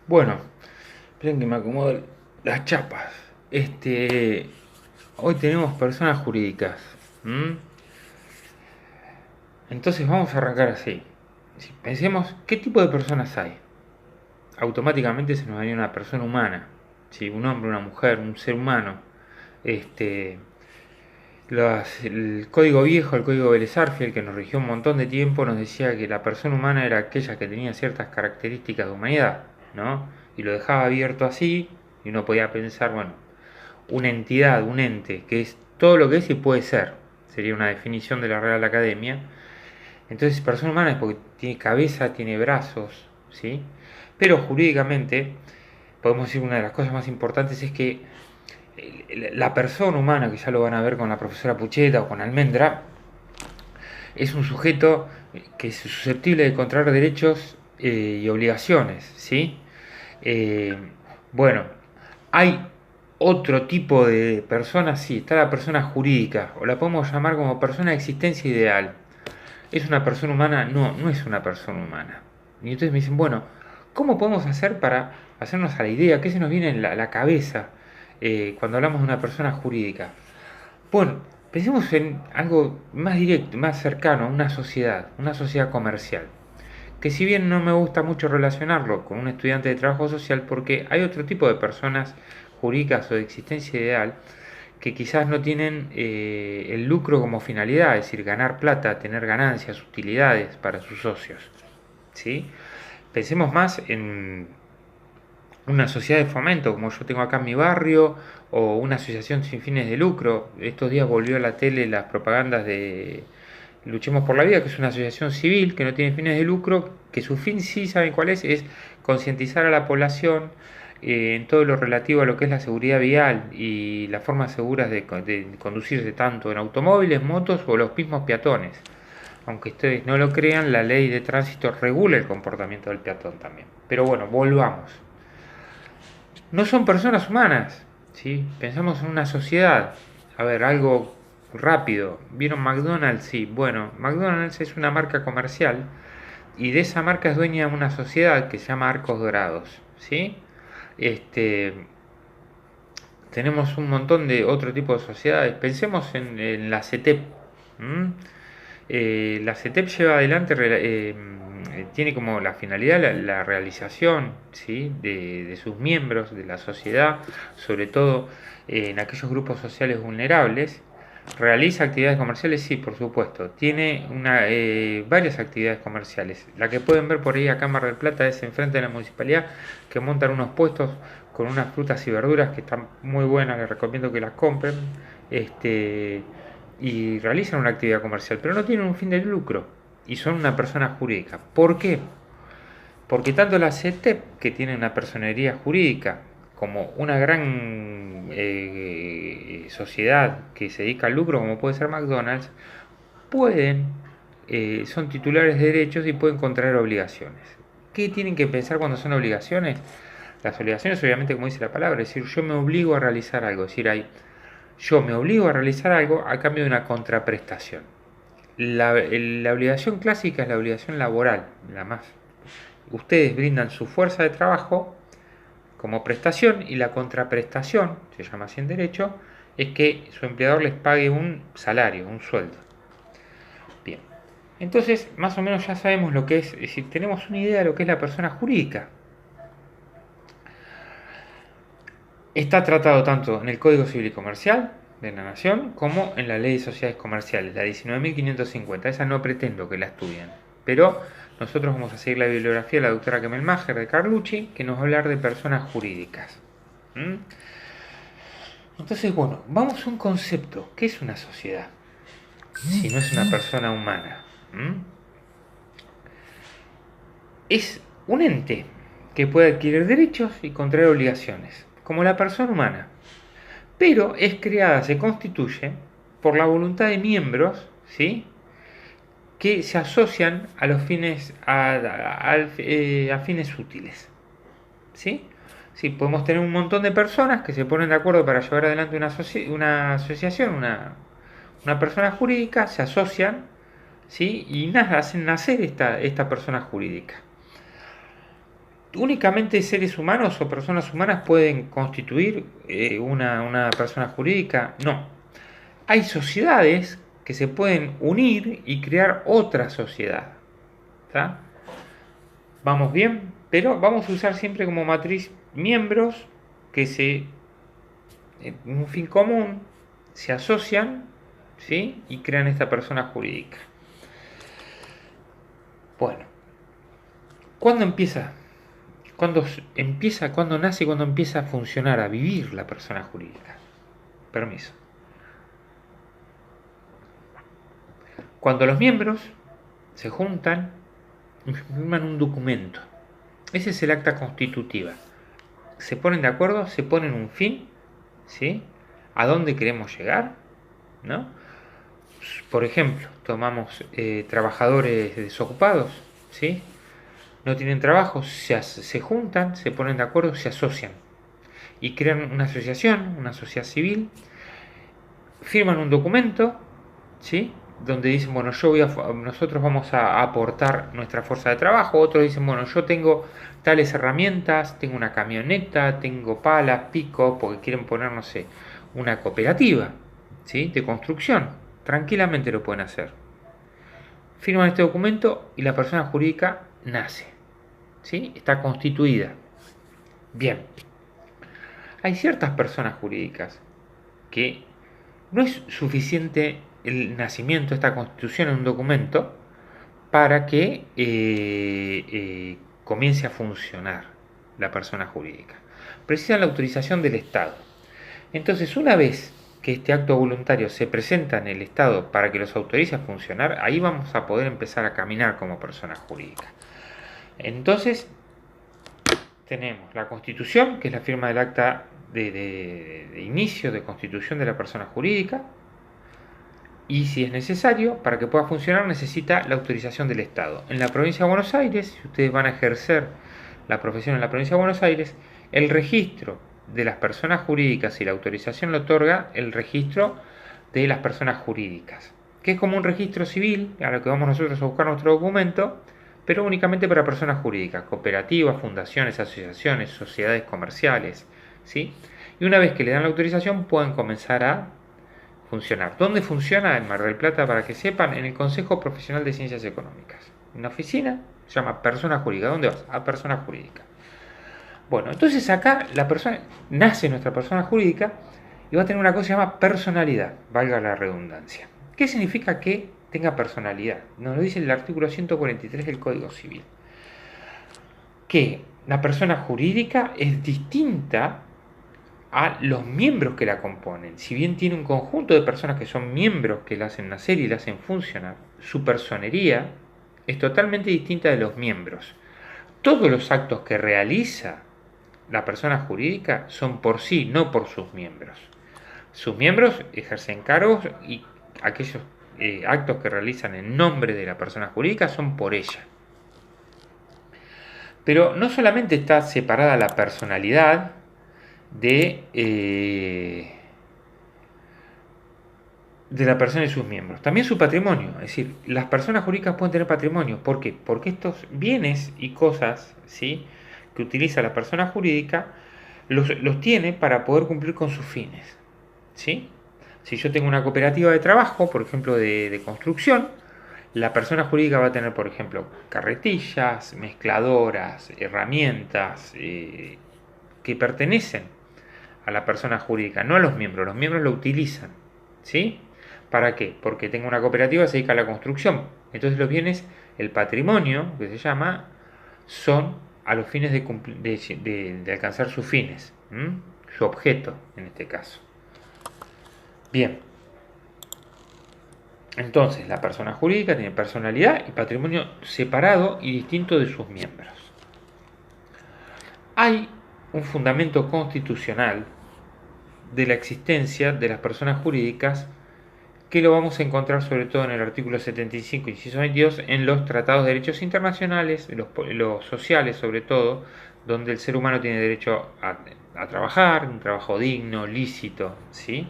Bueno, esperen que me acomodo las chapas. Hoy tenemos personas jurídicas. ¿M? Entonces vamos a arrancar así. Si pensemos, ¿qué tipo de personas hay? Automáticamente se nos daría una persona humana. ¿Sí? Un hombre, una mujer, un ser humano. Este, el código viejo, el código Vélez Arfiel, que nos rigió un montón de tiempo, nos decía que la persona humana era aquella que tenía ciertas características de humanidad, ¿no? Y lo dejaba abierto así, y uno podía pensar, bueno, una entidad, un ente, que es todo lo que es y puede ser. Sería una definición de la Real Academia. Entonces, persona humana es porque tiene cabeza, tiene brazos, ¿sí? Pero jurídicamente, podemos decir una de las cosas más importantes es que la persona humana, que ya lo van a ver con la profesora Pucheta o con Almendra, es un sujeto que es susceptible de contraer derechos y obligaciones, ¿sí? Eh, bueno, hay otro tipo de persona, sí, está la persona jurídica, o la podemos llamar como persona de existencia ideal. ¿Es una persona humana? No, no es una persona humana. Y entonces me dicen, bueno, ¿cómo podemos hacer para hacernos a la idea? ¿Qué se nos viene en la cabeza cuando hablamos de una persona jurídica? Bueno, pensemos en algo más directo, más cercano, una sociedad comercial. Que si bien no me gusta mucho relacionarlo con un estudiante de trabajo social, porque hay otro tipo de personas jurídicas o de existencia ideal que quizás no tienen el lucro como finalidad, es decir, ganar plata, tener ganancias, utilidades para sus socios. ¿Sí? Pensemos más en una sociedad de fomento, como yo tengo acá en mi barrio, o una asociación sin fines de lucro. Estos días volvió a la tele las propagandas de Luchemos por la Vida, que es una asociación civil que no tiene fines de lucro, que su fin sí, ¿saben cuál es concientizar a la población en todo lo relativo a lo que es la seguridad vial y las formas seguras de conducirse tanto en automóviles, motos o los mismos peatones. Aunque ustedes no lo crean, la ley de tránsito regula el comportamiento del peatón también. Pero bueno, volvamos. No son personas humanas, ¿sí? Pensamos en una sociedad. A ver, algo rápido. ¿Vieron McDonald's? Sí. Bueno, McDonald's es una marca comercial y de esa marca es dueña una sociedad que se llama Arcos Dorados, ¿sí? Este, tenemos un montón de otro tipo de sociedades. Pensemos en la CETEP. ¿M? La CETEP lleva adelante, tiene como la finalidad la realización, ¿sí? De sus miembros, de la sociedad, sobre todo en aquellos grupos sociales vulnerables. ¿Realiza actividades comerciales? Sí, por supuesto. Tiene varias actividades comerciales. La que pueden ver por ahí acá en Mar del Plata es enfrente de la municipalidad, que montan unos puestos con unas frutas y verduras que están muy buenas, les recomiendo que las compren. Este, y realizan una actividad comercial, pero no tienen un fin de lucro y son una persona jurídica. ¿Por qué? Porque tanto la CETEP, que tiene una personería jurídica, como una gran sociedad que se dedica al lucro, como puede ser McDonald's, pueden, son titulares de derechos y pueden contraer obligaciones. ¿Qué tienen que pensar cuando son obligaciones? Las obligaciones, obviamente, como dice la palabra, es decir, yo me obligo a realizar algo, es decir, yo me obligo a realizar algo a cambio de una contraprestación. La obligación clásica es la obligación laboral, la más. Ustedes brindan su fuerza de trabajo como prestación y la contraprestación, se llama así en derecho, es que su empleador les pague un salario, un sueldo. Bien. Entonces, más o menos ya sabemos lo que es decir, tenemos una idea de lo que es la persona jurídica. Está tratado tanto en el Código Civil y Comercial de la Nación como en la Ley de Sociedades Comerciales, la 19.550. Esa no pretendo que la estudien, pero nosotros vamos a seguir la bibliografía de la doctora Kemelmacher de Carlucci, que nos va a hablar de personas jurídicas. ¿Mm? Entonces, bueno, vamos a un concepto. ¿Qué es una sociedad? Si no es una persona humana. ¿Mm? Es un ente que puede adquirir derechos y contraer obligaciones, como la persona humana. Pero es creada, se constituye por la voluntad de miembros, ¿sí? Que se asocian a los fines a fines útiles, ¿sí? Sí, podemos tener un montón de personas que se ponen de acuerdo para llevar adelante una asociación, una persona jurídica, se asocian, ¿sí? Y hacen nacer esta persona jurídica. ¿Únicamente seres humanos o personas humanas pueden constituir una persona jurídica? No. Hay sociedades que se pueden unir y crear otra sociedad. ¿Está? ¿Vamos bien? Pero vamos a usar siempre como matriz miembros que en un fin común, se asocian, ¿sí? Y crean esta persona jurídica. Bueno, ¿cuándo empieza? ¿Cuándo nace y cuándo empieza a funcionar, a vivir la persona jurídica? Permiso. Cuando los miembros se juntan y firman un documento. Ese es el acta constitutiva. Se ponen de acuerdo, se ponen un fin, ¿sí? ¿A dónde queremos llegar? ¿No? Por ejemplo, tomamos trabajadores desocupados, ¿sí? No tienen trabajo, se juntan, se ponen de acuerdo, se asocian y crean una asociación, una sociedad civil, firman un documento, ¿sí? Donde dicen, bueno, nosotros vamos a aportar nuestra fuerza de trabajo. Otros dicen, bueno, yo tengo tales herramientas, tengo una camioneta, tengo palas, pico, porque quieren poner, no sé, una cooperativa, ¿sí? De construcción. Tranquilamente lo pueden hacer. Firman este documento y la persona jurídica nace, ¿sí? Está constituida. Bien. Hay ciertas personas jurídicas que no es suficiente el nacimiento de esta constitución en un documento para que comience a funcionar la persona jurídica. Precisan la autorización del Estado. Entonces, una vez que este acto voluntario se presenta en el Estado para que los autorice a funcionar, ahí vamos a poder empezar a caminar como persona jurídica. Entonces, tenemos la Constitución, que es la firma del acta de inicio de constitución de la persona jurídica, y si es necesario, para que pueda funcionar necesita la autorización del Estado. En la provincia de Buenos Aires, si ustedes van a ejercer la profesión en la provincia de Buenos Aires, el registro de las personas jurídicas y la autorización lo otorga el registro de las personas jurídicas, que es como un registro civil, a lo que vamos nosotros a buscar nuestro documento, pero únicamente para personas jurídicas, cooperativas, fundaciones, asociaciones, sociedades comerciales, ¿sí? Y una vez que le dan la autorización pueden comenzar a funcionar. ¿Dónde funciona? En Mar del Plata, para que sepan, en el Consejo Profesional de Ciencias Económicas. Una oficina, se llama persona jurídica. ¿Dónde vas? A persona jurídica. Bueno, entonces acá la persona, nace nuestra persona jurídica y va a tener una cosa que se llama personalidad, valga la redundancia. ¿Qué significa que tenga personalidad? Nos lo dice el artículo 143 del Código Civil. Que la persona jurídica es distinta a los miembros que la componen. Si bien tiene un conjunto de personas que son miembros que la hacen nacer y la hacen funcionar, su personería es totalmente distinta de los miembros. Todos los actos que realiza la persona jurídica son por sí, no por sus miembros. Sus miembros ejercen cargos y aquellos actos que realizan en nombre de la persona jurídica son por ella. Pero no solamente está separada la personalidad de la persona y sus miembros, también su patrimonio. Es decir, las personas jurídicas pueden tener patrimonio. ¿Por qué? Porque estos bienes y cosas, ¿sí?, que utiliza la persona jurídica los tiene para poder cumplir con sus fines, ¿sí? Si yo tengo una cooperativa de trabajo, por ejemplo, de construcción, la persona jurídica va a tener, por ejemplo, carretillas, mezcladoras, herramientas que pertenecen a la persona jurídica, no a los miembros. Los miembros lo utilizan, ¿sí? ¿Para qué? Porque tengo una cooperativa que se dedica a la construcción. Entonces los bienes, el patrimonio, que se llama, son a los fines de alcanzar sus fines, su objeto en este caso. Bien. Entonces la persona jurídica tiene personalidad y patrimonio separado y distinto de sus miembros. Hay un fundamento constitucional de la existencia de las personas jurídicas que lo vamos a encontrar sobre todo en el artículo 75, inciso 22, en los tratados de derechos internacionales, los sociales sobre todo, donde el ser humano tiene derecho a trabajar, un trabajo digno, lícito, ¿sí?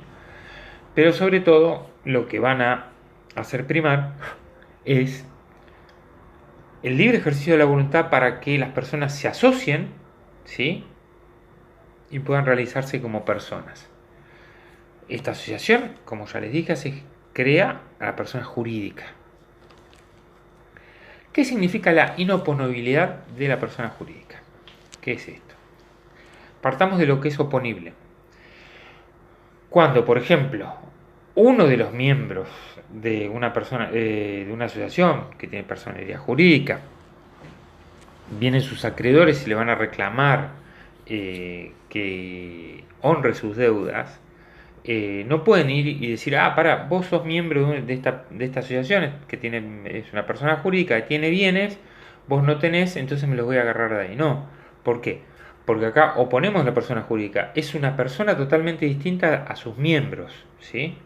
Pero sobre todo lo que van a hacer primar es el libre ejercicio de la voluntad para que las personas se asocien, ¿sí? Y puedan realizarse como personas. Esta asociación, como ya les dije, se crea a la persona jurídica. ¿Qué significa la inoponibilidad de la persona jurídica? ¿Qué es esto? Partamos de lo que es oponible. Cuando, por ejemplo, uno de los miembros de una persona, de una asociación que tiene personalidad jurídica, vienen sus acreedores y le van a reclamar que honre sus deudas, no pueden ir y decir, vos sos miembro de esta asociación, que es una persona jurídica, que tiene bienes, vos no tenés, entonces me los voy a agarrar de ahí. No. ¿Por qué? Porque acá oponemos la persona jurídica. Es una persona totalmente distinta a sus miembros, ¿sí?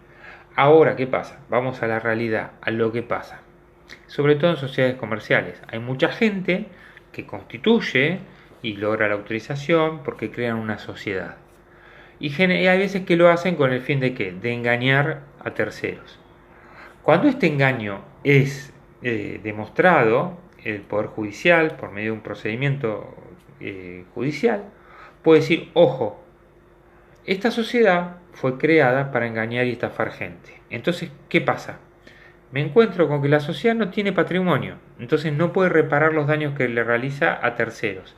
Ahora, ¿qué pasa? Vamos a la realidad, a lo que pasa. Sobre todo en sociedades comerciales. Hay mucha gente que constituye y logra la autorización porque crean una sociedad. Y hay veces que lo hacen con el fin de ¿qué? De engañar a terceros. Cuando este engaño es demostrado, el Poder Judicial, por medio de un procedimiento judicial, puede decir, ojo, esta sociedad fue creada para engañar y estafar gente. Entonces, ¿qué pasa? Me encuentro con que la sociedad no tiene patrimonio, entonces no puede reparar los daños que le realiza a terceros.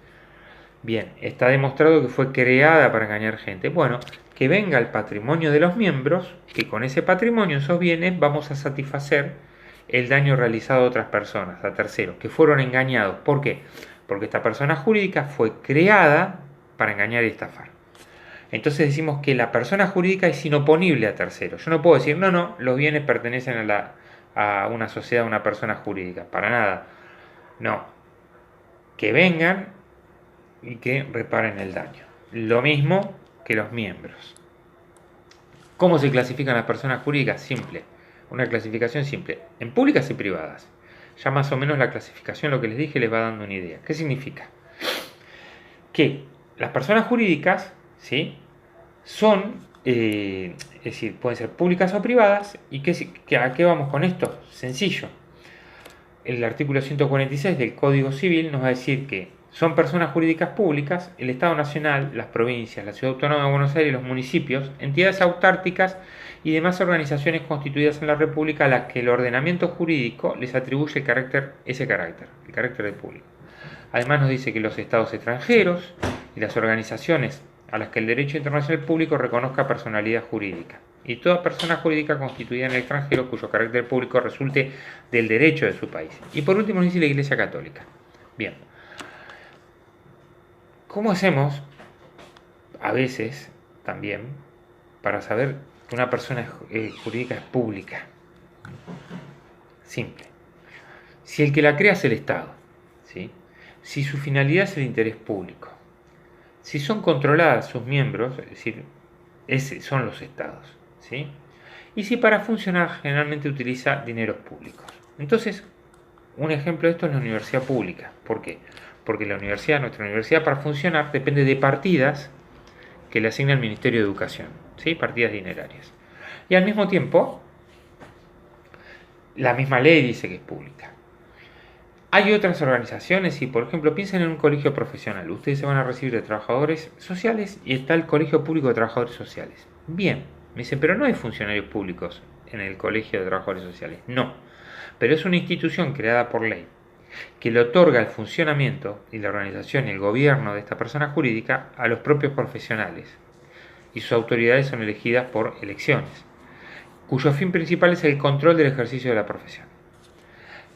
Bien, está demostrado que fue creada para engañar gente. Bueno, que venga el patrimonio de los miembros, que con ese patrimonio, esos bienes, vamos a satisfacer el daño realizado a otras personas, a terceros, que fueron engañados. ¿Por qué? Porque esta persona jurídica fue creada para engañar y estafar. Entonces decimos que la persona jurídica es inoponible a terceros. Yo no puedo decir, no, los bienes pertenecen a una sociedad, a una persona jurídica. Para nada. No. Que vengan y que reparen el daño. Lo mismo que los miembros. ¿Cómo se clasifican las personas jurídicas? Simple. Una clasificación simple. En públicas y privadas. Ya más o menos la clasificación, lo que les dije, les va dando una idea. ¿Qué significa? Que las personas jurídicas, ¿sí? Son, es decir, pueden ser públicas o privadas. ¿Y a qué vamos con esto? Sencillo. El artículo 146 del Código Civil nos va a decir que son personas jurídicas públicas el Estado Nacional, las provincias, la Ciudad Autónoma de Buenos Aires, los municipios, entidades autárquicas y demás organizaciones constituidas en la República a las que el ordenamiento jurídico les atribuye ese carácter, el carácter de público. Además nos dice que los estados extranjeros y las organizaciones a las que el derecho internacional público reconozca personalidad jurídica. Y toda persona jurídica constituida en el extranjero cuyo carácter público resulte del derecho de su país. Y por último nos dice la Iglesia Católica. Bien. ¿Cómo hacemos, a veces también, para saber que una persona jurídica es pública? Simple. Si el que la crea es el Estado, ¿sí? Si su finalidad es el interés público, si son controladas sus miembros, es decir, son los estados, ¿sí? Y si para funcionar generalmente utiliza dineros públicos. Entonces, un ejemplo de esto es la universidad pública. ¿Por qué? Porque nuestra universidad para funcionar depende de partidas que le asigna el Ministerio de Educación, ¿sí? Partidas dinerarias. Y al mismo tiempo, la misma ley dice que es pública. Hay otras organizaciones, y por ejemplo piensen en un colegio profesional, ustedes se van a recibir de trabajadores sociales y está el Colegio Público de Trabajadores Sociales. Bien, me dicen, pero no hay funcionarios públicos en el Colegio de Trabajadores Sociales. No, pero es una institución creada por ley que le otorga el funcionamiento y la organización y el gobierno de esta persona jurídica a los propios profesionales y sus autoridades son elegidas por elecciones, cuyo fin principal es el control del ejercicio de la profesión.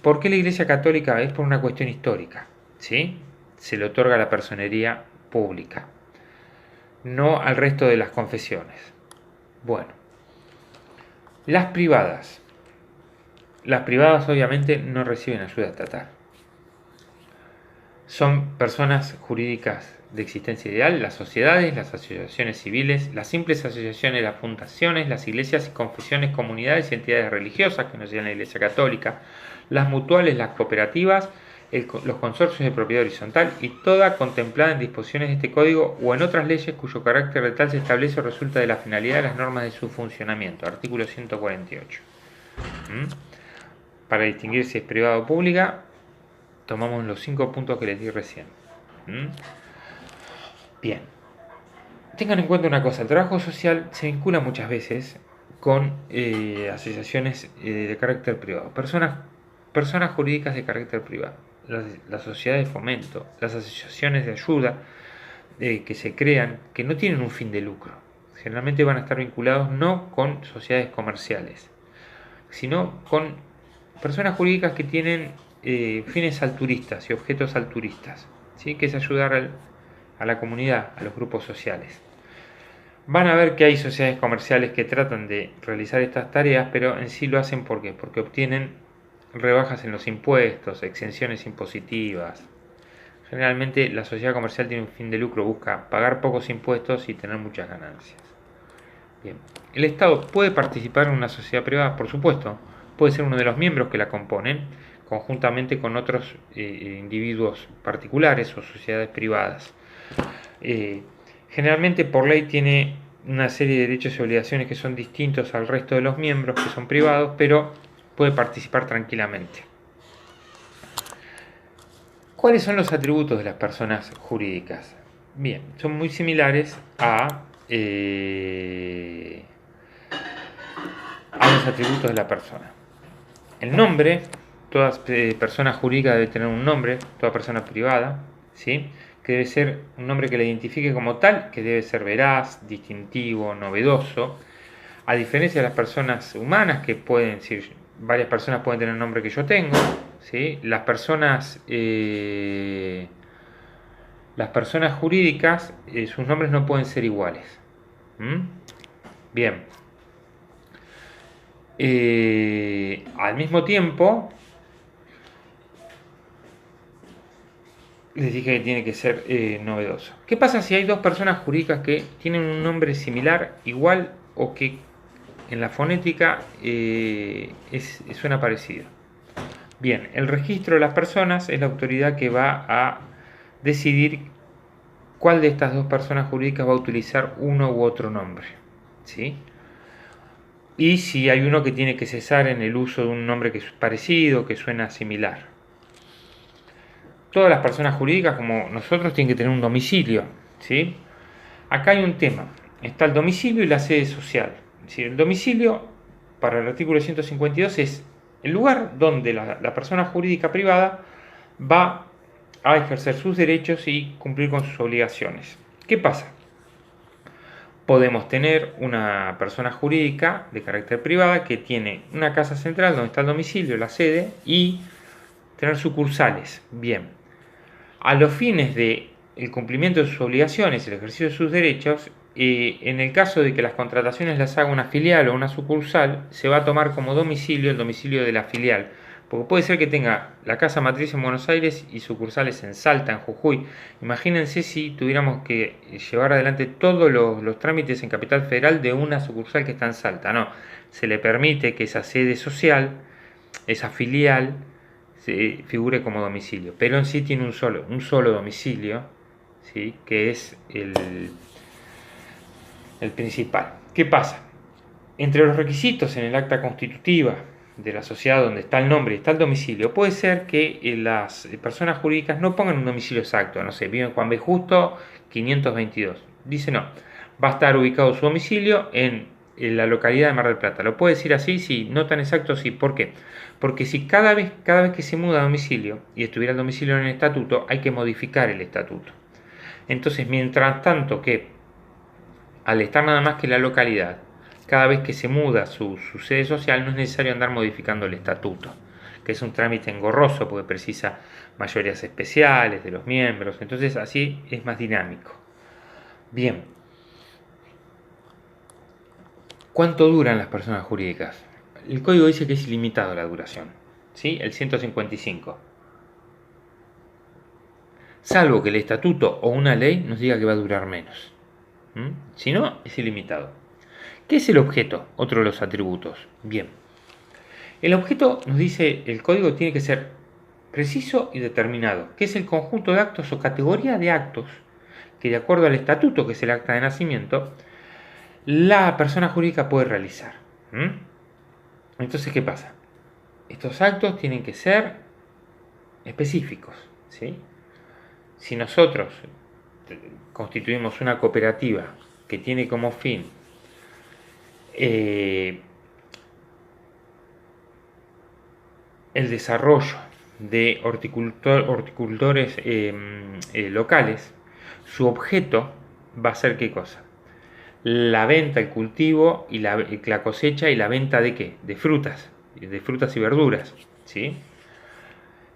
¿Por qué la Iglesia Católica? Es por una cuestión histórica, ¿sí? Se le otorga la personería pública, no al resto de las confesiones. Bueno, las privadas. Las privadas obviamente no reciben ayuda estatal. Son personas jurídicas de existencia ideal, las sociedades, las asociaciones civiles, las simples asociaciones, las fundaciones, las iglesias y confesiones, comunidades y entidades religiosas que no sean la Iglesia Católica, las mutuales, las cooperativas, los consorcios de propiedad horizontal y toda contemplada en disposiciones de este código o en otras leyes cuyo carácter de tal se establece o resulta de la finalidad de las normas de su funcionamiento. Artículo 148. Para distinguir si es privada o pública, tomamos los 5 puntos que les di recién. ¿Mm? Bien. Tengan en cuenta una cosa, el trabajo social se vincula muchas veces con asociaciones de carácter privado, personas jurídicas de carácter privado, las sociedades de fomento, las asociaciones de ayuda que se crean, que no tienen un fin de lucro. Generalmente van a estar vinculados no con sociedades comerciales, sino con personas jurídicas que tienen fines altruistas y objetos altruistas, ¿sí? Que es ayudar a la comunidad, a los grupos sociales. Van a ver que hay sociedades comerciales que tratan de realizar estas tareas, pero en sí lo hacen ¿por qué? Porque obtienen rebajas en los impuestos, exenciones impositivas. Generalmente la sociedad comercial tiene un fin de lucro, busca pagar pocos impuestos y tener muchas ganancias. Bien. ¿El Estado puede participar en una sociedad privada? Por supuesto, puede ser uno de los miembros que la componen, conjuntamente con otros individuos particulares o sociedades privadas. Generalmente por ley tiene una serie de derechos y obligaciones que son distintos al resto de los miembros que son privados, pero puede participar tranquilamente. ¿Cuáles son los atributos de las personas jurídicas? Bien, son muy similares a los atributos de la persona. El nombre, toda persona jurídica debe tener un nombre, toda persona privada, ¿sí? Que debe ser un nombre que la identifique como tal, que debe ser veraz, distintivo, novedoso, a diferencia de las personas humanas, que pueden decir, varias personas pueden tener el nombre que yo tengo, ¿sí? Las personas jurídicas, sus nombres no pueden ser iguales. Bien. Al mismo tiempo, les dije que tiene que ser novedoso. ¿Qué pasa si hay dos personas jurídicas que tienen un nombre similar, igual, o que en la fonética suena parecido? Bien, el registro de las personas es la autoridad que va a decidir cuál de estas dos personas jurídicas va a utilizar uno u otro nombre, ¿sí? Y si hay uno que tiene que cesar en el uso de un nombre que es parecido, que suena similar. Todas las personas jurídicas, como nosotros, tienen que tener un domicilio, ¿sí? Acá hay un tema. Está el domicilio y la sede social. Es decir, el domicilio, para el artículo 152, es el lugar donde la persona jurídica privada va a ejercer sus derechos y cumplir con sus obligaciones. ¿Qué pasa? Podemos tener una persona jurídica de carácter privada que tiene una casa central donde está el domicilio, la sede, y tener sucursales. Bien. A los fines del cumplimiento de sus obligaciones, el ejercicio de sus derechos, en el caso de que las contrataciones las haga una filial o una sucursal, se va a tomar como domicilio el domicilio de la filial. Porque puede ser que tenga la casa matriz en Buenos Aires y sucursales en Salta, en Jujuy. Imagínense si tuviéramos que llevar adelante todos los trámites en Capital Federal de una sucursal que está en Salta. No, se le permite que esa sede social, esa filial, se figure como domicilio. Pero en sí tiene un solo domicilio, ¿sí? Que es el principal. ¿Qué pasa? Entre los requisitos en el acta constitutiva de la sociedad donde está el nombre y está el domicilio, puede ser que las personas jurídicas no pongan un domicilio exacto, no sé, vive en Juan B. Justo 522. Dice no, va a estar ubicado su domicilio en la localidad de Mar del Plata. ¿Lo puede decir así? Sí, no tan exacto, sí. ¿Por qué? Porque si cada vez que se muda a domicilio y estuviera el domicilio en el estatuto, hay que modificar el estatuto. Entonces, mientras tanto que al estar nada más que la localidad, cada vez que se muda su sede social no es necesario andar modificando el estatuto, que es un trámite engorroso porque precisa mayorías especiales de los miembros, entonces así es más dinámico. Bien, ¿cuánto duran las personas jurídicas? El código dice que es ilimitado la duración, ¿sí? El 155. Salvo que el estatuto o una ley nos diga que va a durar menos. Si no, es ilimitado. ¿Qué es el objeto? Otro de los atributos. Bien. El objeto, nos dice el código, tiene que ser preciso y determinado, que es el conjunto de actos o categoría de actos que, de acuerdo al estatuto, que es el acta de nacimiento, la persona jurídica puede realizar. Entonces, ¿qué pasa? Estos actos tienen que ser específicos, ¿sí? Si nosotros constituimos una cooperativa que tiene como fin el desarrollo de horticultores locales, su objeto va a ser ¿qué cosa? La venta, el cultivo y la cosecha y la venta de ¿qué? De frutas y verduras, ¿sí?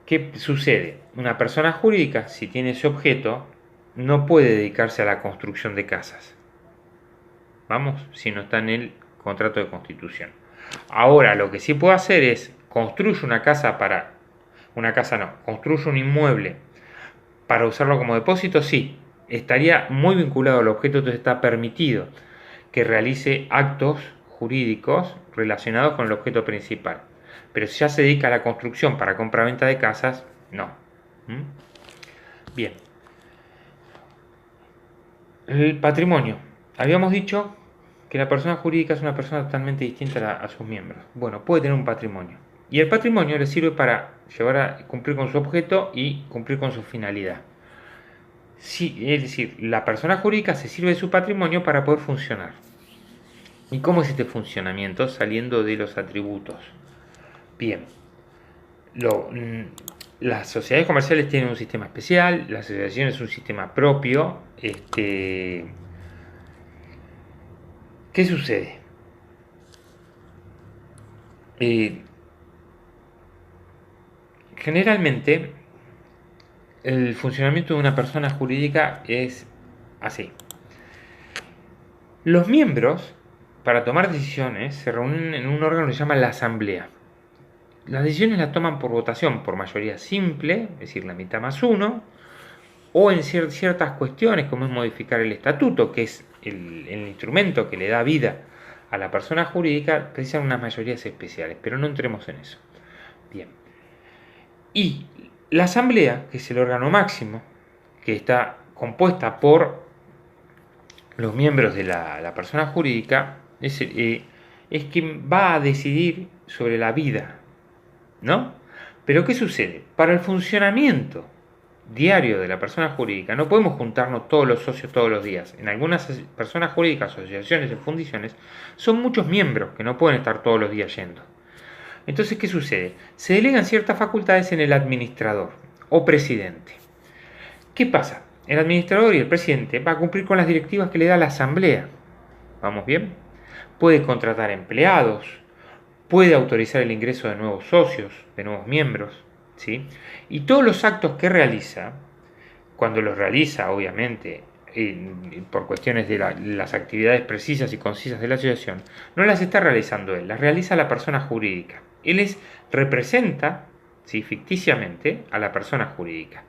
¿Qué sucede? Una persona jurídica, si tiene ese objeto, no puede dedicarse a la construcción de casas. Vamos, si no está en el contrato de constitución. Ahora, lo que sí puede hacer es construye una casa para... Una casa no, construye un inmueble para usarlo como depósito, sí. Estaría muy vinculado al objeto, entonces está permitido que realice actos jurídicos relacionados con el objeto principal. Pero si ya se dedica a la construcción para compra-venta de casas, no. ¿Mm? Bien. El patrimonio. Habíamos dicho que la persona jurídica es una persona totalmente distinta a sus miembros. Bueno, puede tener un patrimonio. Y el patrimonio le sirve para llevar a cumplir con su objeto y cumplir con su finalidad. Sí, es decir, la persona jurídica se sirve de su patrimonio para poder funcionar. ¿Y cómo es este funcionamiento? Saliendo de los atributos. Bien, las sociedades comerciales tienen un sistema especial, las asociaciones un sistema propio. ¿Qué sucede? Generalmente, el funcionamiento de una persona jurídica es así. Los miembros, para tomar decisiones, se reúnen en un órgano que se llama la asamblea. Las decisiones las toman por votación, por mayoría simple, es decir, la mitad más uno, o en ciertas cuestiones, como es modificar el estatuto, que es el instrumento que le da vida a la persona jurídica, precisan unas mayorías especiales, pero no entremos en eso. Bien. Y la asamblea, que es el órgano máximo, que está compuesta por los miembros de la persona jurídica, es quien va a decidir sobre la vida, ¿no? Pero ¿qué sucede? Para el funcionamiento diario de la persona jurídica no podemos juntarnos todos los socios todos los días. En algunas personas jurídicas, asociaciones y fundiciones son muchos miembros que no pueden estar todos los días yendo. Entonces, ¿qué sucede? Se delegan ciertas facultades en el administrador o presidente. ¿Qué pasa? El administrador y el presidente va a cumplir con las directivas que le da la asamblea. ¿Vamos bien? Puede contratar empleados, puede autorizar el ingreso de nuevos socios, de nuevos miembros, ¿sí? Y todos los actos que realiza, cuando los realiza, obviamente, por cuestiones de las actividades precisas y concisas de la asociación, no las está realizando él, las realiza la persona jurídica. Él representa, ¿sí?, ficticiamente a la persona jurídica.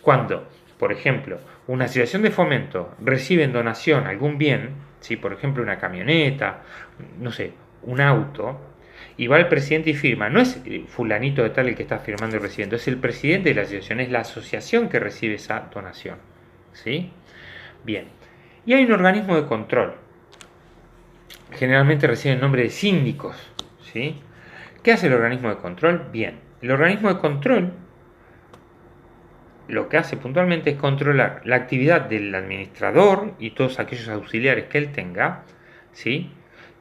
Cuando, por ejemplo, una asociación de fomento recibe en donación algún bien, ¿sí?, por ejemplo una camioneta, no sé, un auto, y va el presidente y firma, no es fulanito de tal el que está firmando el presidente, es el presidente de la asociación, es la asociación que recibe esa donación, ¿sí? Bien, y hay un organismo de control, generalmente recibe el nombre de síndicos, ¿sí? ¿Qué hace el organismo de control? Bien, el organismo de control lo que hace puntualmente es controlar la actividad del administrador y todos aquellos auxiliares que él tenga, ¿sí?,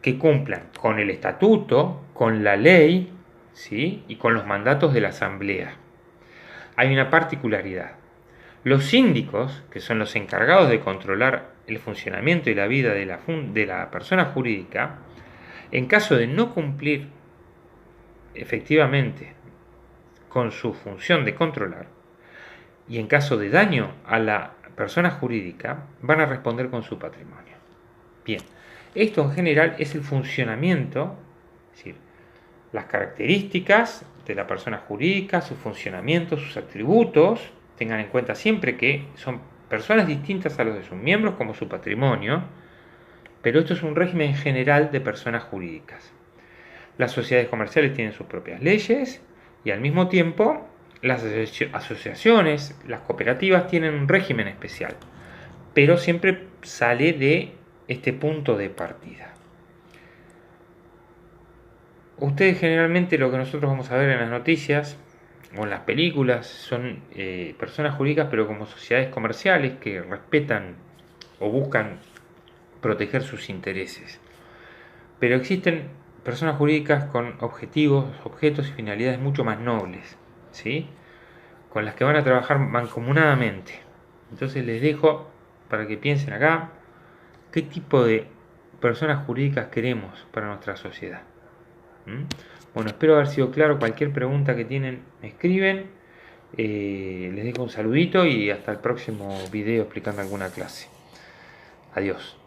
que cumplan con el estatuto, con la ley, ¿sí?, y con los mandatos de la asamblea. Hay una particularidad. Los síndicos, que son los encargados de controlar el funcionamiento y la vida de la persona jurídica, en caso de no cumplir efectivamente con su función de controlar, y en caso de daño a la persona jurídica, van a responder con su patrimonio. Bien, esto en general es el funcionamiento, es decir, las características de la persona jurídica, su funcionamiento, sus atributos. Tengan en cuenta siempre que son personas distintas a los de sus miembros como su patrimonio, pero esto es un régimen general de personas jurídicas. Las sociedades comerciales tienen sus propias leyes y al mismo tiempo las asociaciones, las cooperativas tienen un régimen especial, pero siempre sale de este punto de partida. Ustedes generalmente lo que nosotros vamos a ver en las noticias o en las películas son personas jurídicas, pero como sociedades comerciales que respetan o buscan proteger sus intereses. Pero existen personas jurídicas con objetivos, objetos y finalidades mucho más nobles, ¿sí? Con las que van a trabajar mancomunadamente. Entonces les dejo para que piensen acá qué tipo de personas jurídicas queremos para nuestra sociedad. ¿Mm? Bueno, espero haber sido claro. Cualquier pregunta que tienen, me escriben. Les dejo un saludito y hasta el próximo video explicando alguna clase. Adiós.